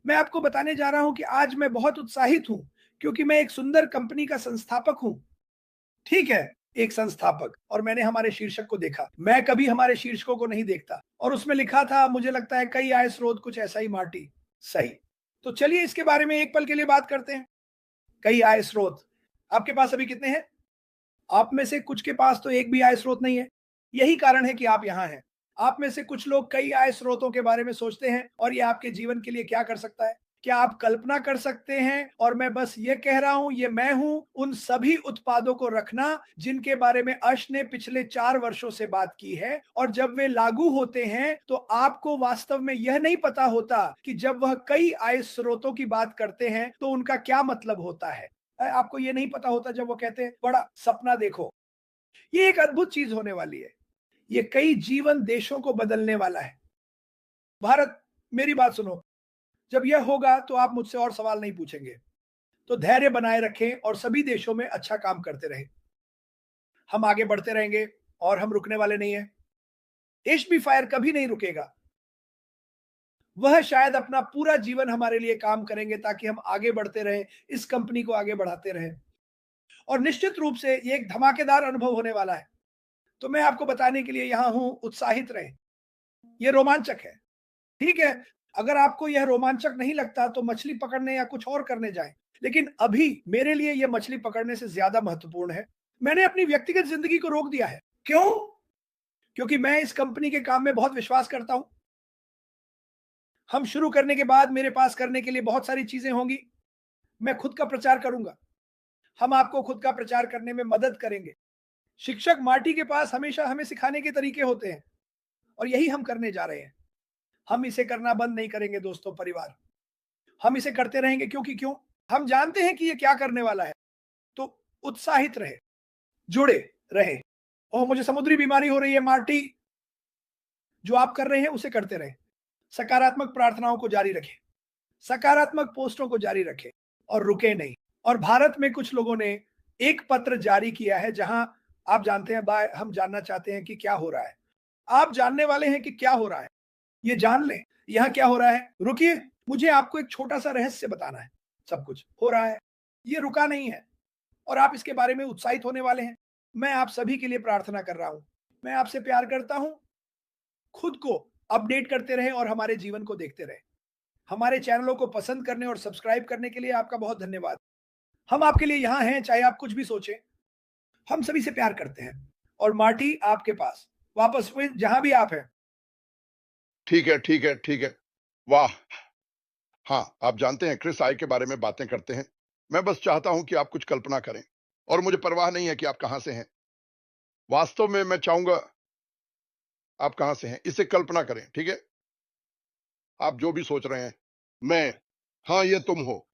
मैं आपको बताने जा रहा हूं कि आज मैं बहुत उत्साहित हूं क्योंकि मैं एक सुंदर कंपनी का संस्थापक हूं। ठीक है, एक संस्थापक, और मैंने हमारे शीर्षक को देखा। मैं कभी हमारे शीर्षकों को नहीं देखता, और उसमें लिखा था, मुझे लगता है कई आय स्रोत, कुछ ऐसा ही मार्टी। सही। तो चलिए इसके बारे में एक पल के लिए बात करते हैं। कई आय स्रोत। आपके पास अभी कितने हैं? आप में से कुछ के पास तो एक भी आय स्रोत नहीं है। यही कारण है कि आप यहाँ हैं। आप में से कुछ लोग कई आय स्रोतों के बारे में सोचते हैं और ये आपके जीवन के लिए क्या कर सकता है। क्या आप कल्पना कर सकते हैं, और मैं बस ये कह रहा हूं, ये मैं हूं, उन सभी उत्पादों को रखना जिनके बारे में अश ने पिछले 4 वर्षों से बात की है, और जब वे लागू होते हैं तो आपको वास्तव में यह नहीं पता होता कि जब वह कई आय स्रोतों की बात करते हैं तो उनका क्या मतलब होता है। आपको ये नहीं पता होता जब वो कहते हैं बड़ा सपना देखो। ये एक अद्भुत चीज होने वाली है। ये कई जीवन देशों को बदलने वाला है। भारत, मेरी बात सुनो, जब यह होगा तो आप मुझसे और सवाल नहीं पूछेंगे। तो धैर्य बनाए रखें और सभी देशों में अच्छा काम करते रहें। हम आगे बढ़ते रहेंगे और हम रुकने वाले नहीं हैं। एचबी फायर कभी नहीं रुकेगा। वह शायद अपना पूरा जीवन हमारे लिए काम करेंगे ताकि हम आगे बढ़ते रहें, इस कंपनी को आगे बढ़ाते रहें। और निश्चित रूप से ये एक धमाकेदार अनुभव होने वाला है। तो मैं आपको बताने के लिए यहां हूं, उत्साहित रहें। ये रोमांचक है। ठीक है, अगर आपको यह रोमांचक नहीं लगता तो मछली पकड़ने या कुछ और करने जाएं। लेकिन अभी मेरे लिए यह मछली पकड़ने से ज्यादा महत्वपूर्ण है। मैंने अपनी व्यक्तिगत जिंदगी को रोक दिया है। क्यों? क्योंकि मैं इस कंपनी के काम में बहुत विश्वास करता हूं। हम शुरू करने के बाद मेरे पास करने के लिए बहुत सारी चीजें होंगी। मैं खुद का प्रचार करूंगा। हम आपको खुद का प्रचार करने में मदद करेंगे। शिक्षक मार्टी के पास हमेशा हमें सिखाने के तरीके होते हैं, और यही हम करने जा रहे हैं। हम इसे करना बंद नहीं करेंगे दोस्तों, परिवार। हम इसे करते रहेंगे, क्योंकि क्यों? हम जानते हैं कि ये क्या करने वाला है। तो उत्साहित रहे, जुड़े रहे। और मुझे समुद्री बीमारी हो रही है मार्टी। जो आप कर रहे हैं उसे करते रहें। सकारात्मक प्रार्थनाओं को जारी रखें। सकारात्मक पोस्टों को जारी रखें और रुके नहीं। और भारत में कुछ लोगों ने एक पत्र जारी किया है जहां आप जानते हैं, हम जानना चाहते हैं कि क्या हो रहा है। आप जानने वाले हैं कि क्या हो रहा है। ये जान लें, यहाँ क्या हो रहा है। रुकिए, मुझे आपको एक छोटा सा रहस्य बताना है। सब कुछ हो रहा है, ये रुका नहीं है, और आप इसके बारे में उत्साहित होने वाले हैं। मैं आप सभी के लिए प्रार्थना कर रहा हूं। मैं आपसे प्यार करता हूं। खुद को अपडेट करते रहें और हमारे जीवन को देखते रहें। हमारे चैनलों को पसंद करने और सब्सक्राइब करने के लिए आपका बहुत धन्यवाद। हम आपके लिए यहाँ हैं, चाहे आप कुछ भी सोचें। हम सभी से प्यार करते हैं। और मार्टी, आपके पास वापस फिर जहां भी आप हैं। ठीक है, ठीक है, ठीक है। वाह! हाँ, आप जानते हैं क्रिस आय के बारे में बातें करते हैं। मैं बस चाहता हूँ कि आप कुछ कल्पना करें और मुझे परवाह नहीं है कि आप कहाँ से हैं। वास्तव में मैं चाहूँगा आप कहाँ से हैं, इसे कल्पना करें, ठीक है? आप जो भी सोच रहे हैं, मैं हाँ, ये तुम हो।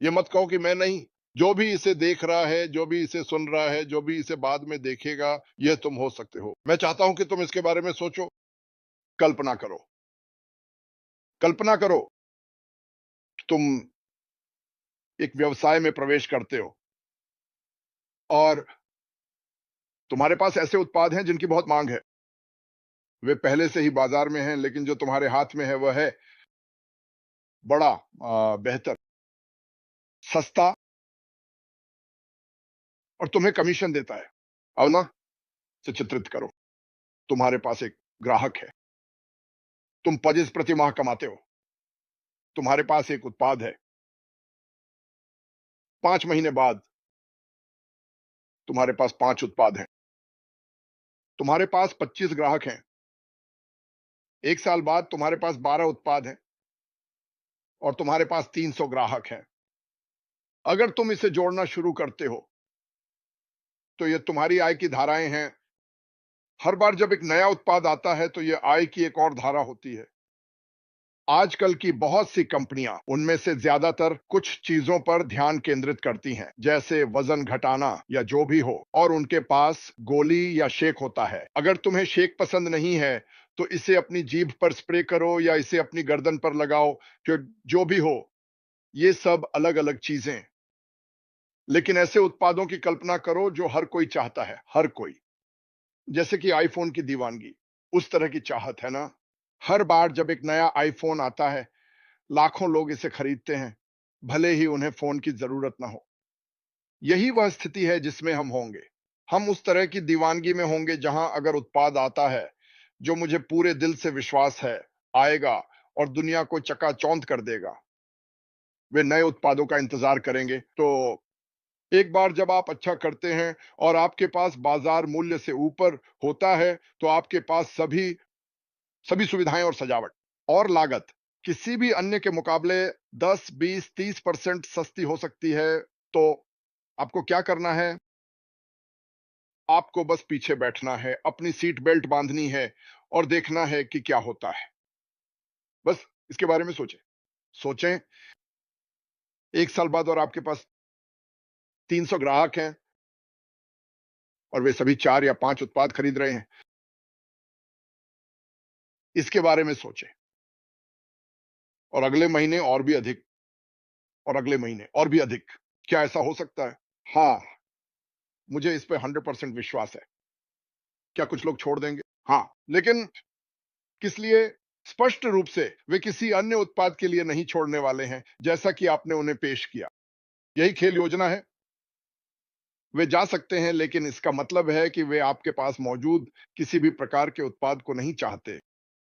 ये मत कहो कि मैं नहीं। जो भी इसे देख रहा है, जो भी इसे सुन रहा है, जो भी इसे बाद में देखेगा, यह तुम हो सकते हो। मैं चाहता हूँ कि तुम इसके बारे में सोचो, कल्पना करो। कल्पना करो, तुम एक व्यवसाय में प्रवेश करते हो और तुम्हारे पास ऐसे उत्पाद हैं जिनकी बहुत मांग है। वे पहले से ही बाजार में हैं, लेकिन जो तुम्हारे हाथ में है वह है बड़ा बेहतर, सस्ता और तुम्हें कमीशन देता है। अब ना से चित्रित करो, तुम्हारे पास एक ग्राहक है, तुम 25 प्रति माह कमाते हो, तुम्हारे पास एक उत्पाद है। 5 महीने बाद तुम्हारे पास 5 उत्पाद हैं, तुम्हारे पास 25 ग्राहक हैं। 1 साल बाद तुम्हारे पास 12 उत्पाद हैं और तुम्हारे पास 300 ग्राहक हैं। अगर तुम इसे जोड़ना शुरू करते हो तो ये तुम्हारी आय की धाराएं हैं। हर बार जब एक नया उत्पाद आता है तो ये आय की एक और धारा होती है। आजकल की बहुत सी कंपनियां, उनमें से ज्यादातर कुछ चीजों पर ध्यान केंद्रित करती हैं, जैसे वजन घटाना या जो भी हो, और उनके पास गोली या शेक होता है। अगर तुम्हें शेक पसंद नहीं है तो इसे अपनी जीभ पर स्प्रे करो या इसे अपनी गर्दन पर लगाओ, जो भी हो, ये सब अलग अलग चीजें। लेकिन ऐसे उत्पादों की कल्पना करो जो हर कोई चाहता है, हर कोई। जैसे कि आईफोन की दीवानगी, उस तरह की चाहत है ना। हर बार जब एक नया आईफोन आता है, लाखों लोग इसे खरीदते हैं, भले ही उन्हें फोन की जरूरत ना हो। यही वह स्थिति है जिसमें हम होंगे। हम उस तरह की दीवानगी में होंगे जहां अगर उत्पाद आता है जो मुझे पूरे दिल से विश्वास है आएगा और दुनिया को चकाचौंध कर देगा। वे नए उत्पादों का इंतजार करेंगे। तो एक बार जब आप अच्छा करते हैं और आपके पास बाजार मूल्य से ऊपर होता है, तो आपके पास सभी सभी सुविधाएं और सजावट और लागत किसी भी अन्य के मुकाबले 10, 20, 30% सस्ती हो सकती है। तो आपको क्या करना है? आपको बस पीछे बैठना है, अपनी सीट बेल्ट बांधनी है और देखना है कि क्या होता है। बस इसके बारे में सोचें। सोचें, 1 साल बाद और आपके पास 300 ग्राहक हैं और वे सभी 4 या 5 उत्पाद खरीद रहे हैं। इसके बारे में सोचें। और अगले महीने और भी अधिक, और अगले महीने और भी अधिक। क्या ऐसा हो सकता है? हाँ, मुझे इस पे 100% विश्वास है। क्या कुछ लोग छोड़ देंगे? हाँ, लेकिन किस लिए? स्पष्ट रूप से वे किसी अन्य उत्पाद के लिए नहीं छोड़ने वाले हैं, जैसा कि आपने उन्हें पेश किया। यही खेल योजना है। वे जा सकते हैं, लेकिन इसका मतलब है कि वे आपके पास मौजूद किसी भी प्रकार के उत्पाद को नहीं चाहते।